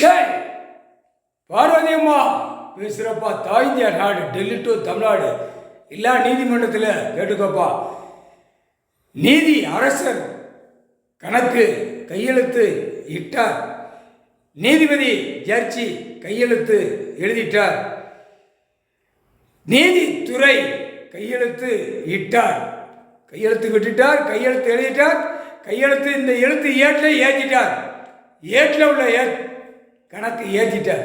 டேய் பார்வதி அம்மா பேசுகிறப்பா. தாய் இந்தியா நாடு, டெல்லி டு தமிழ்நாடு எல்லா நீதிமன்றத்தில் கேட்டுக்கப்பா. நீதி அரசர் கணக்கு கையெழுத்து இட்டார். நீதிபதி ஜட்ஜி கையெழுத்து எழுதிட்டார். நீதித்துறை கையெழுத்து இட்டார். கையெழுத்து விட்டுட்டார், கையெழுத்து எழுதிட்டார். கையெழுத்து இந்த எழுத்து ஏட்டில் ஏற்றிட்டார். ஏட்டில் உள்ள கணக்கு ஏற்றிட்டார்.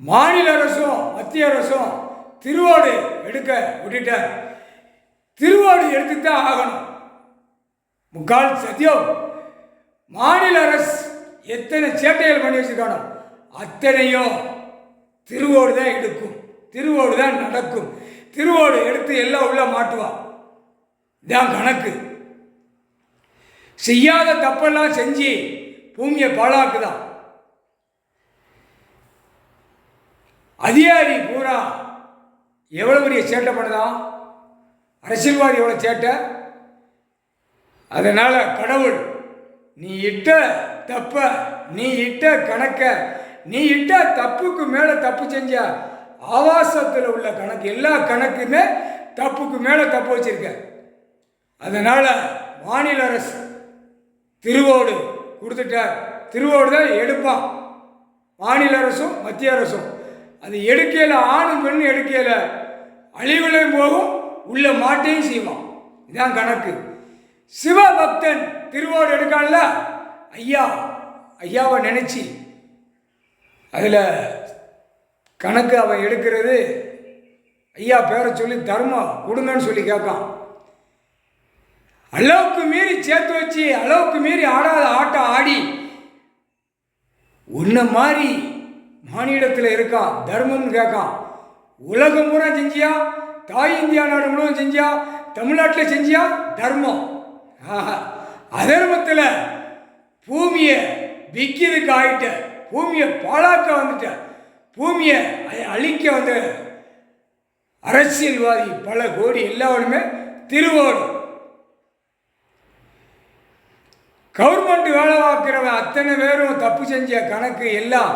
மாநில அரசும் மத்திய அரசும் திருவோடு எடுக்க விட்டுட்டார். திருவோடு எடுத்துத்தான் ஆகணும். முக்கால் சத்தியம். மாநில அரசு எத்தனை சேட்டைகள் பண்ணி வச்சுருக்கானோ அத்தனையும் திருவோடு தான் எடுக்கும், திருவோடு தான் நடக்கும். திருவோடு எடுத்து எல்லாம் உள்ள மாட்டுவான். இதான் கணக்கு. செய்யாத தப்பெல்லாம் செஞ்சு பூமியை பாழாக்குதான். அதிகாரி பூரா எவ்வளோ பெரிய சேட்டை பண்ணுதான், அரசியல்வாதி எவ்வளோ சேட்டை. அதனால் கடவுள் நீ இட்ட தப்ப, நீ இட்ட கணக்க, நீ இட்ட தப்புக்கு மேலே தப்பு செஞ்ச ஆவாசத்தில் உள்ள கணக்கு எல்லா கணக்குமே தப்புக்கு மேலே தப்பு வச்சிருக்க. அதனால் மாநில அரசு திருவோடு கொடுத்துட்டார். திருவோடு தான் எடுப்பான் மாநில அரசும் மத்திய அரசும். அது எடுக்கையில் ஆணும் பெண் எடுக்கையில் அழிவுலையும் போகும், உள்ள மாட்டையும் செய்வான். இதான் கணக்கு. சிவபக்தன் திருவோடு எடுக்கான்ல, ஐயாவை நினச்சி அதில் கணக்கு அவன் எடுக்கிறது. ஐயா பேரை சொல்லி தர்மம் கொடுங்கன்னு சொல்லி கேட்கான். அளவுக்கு மீறி சேர்த்து வச்சு அளவுக்கு மீறி ஆடாத ஆட்டம் ஆடி உன்ன மாதிரி மாநிலத்தில் இருக்கான். தர்மம்னு கேட்கான். உலகம் பூரா செஞ்சியா, தாய் இந்தியா நாடு முழுவதும் செஞ்சியா, தமிழ்நாட்டில் செஞ்சியா தர்மம். அதர்மத்தில் பூமியை விற்கிறதுக்கு ஆகிட்ட, பூமியை பாழாக்க வந்துட்ட, பூமியை அழிக்க வந்த அரசியல்வாதி பல கோடி எல்லாருமே திருவோடு. கவர்மெண்ட் வேலை பார்க்குறவன் அத்தனை பேரும் தப்பு செஞ்ச கணக்கு எல்லாம்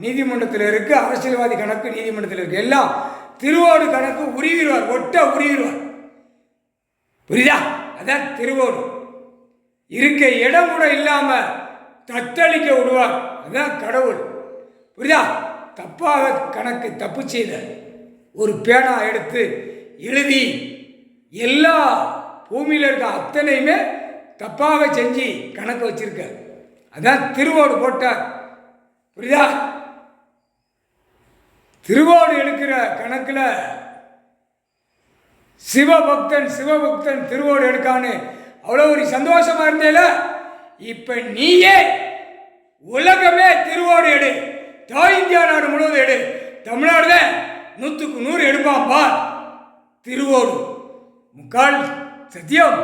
நீதிமன்றத்தில் இருக்குது. அரசியல்வாதி கணக்கு நீதிமன்றத்தில் இருக்குது. எல்லாம் திருவோடு கணக்கு உருவிடுவார், ஒட்ட உருவிடுவார். புரியுதா? அதான் திருவோடு. இருக்க இடம் கூட இல்லாமல் தத்தளிக்க விடுவார். அதான் கடவுள். புரியுதா? தப்பாக கணக்கு தப்பு செய்த ஒரு பேனா எடுத்து எழுதி எல்லா பூமியில் இருக்க அத்தனையுமே தப்பாக செஞ்சு கணக்கு வச்சிருக்க. அதான் திருவோடு போட்டார். புரியுதா? திருவோடு எடுக்கிற கணக்கில் சிவபக்தன் திருவோடு எடுக்கான்னு அவ்வளோ ஒரு சந்தோஷமா இருந்தேல. இப்ப நீயே உலகமே திருவோடு எடு, தாய் இந்தியா நாடு முழுவதும் எடு. தமிழ்நாடு தான் 100க்கு 100 எடுப்பான் பார் திருவோடு. முக்கால் சத்தியம்.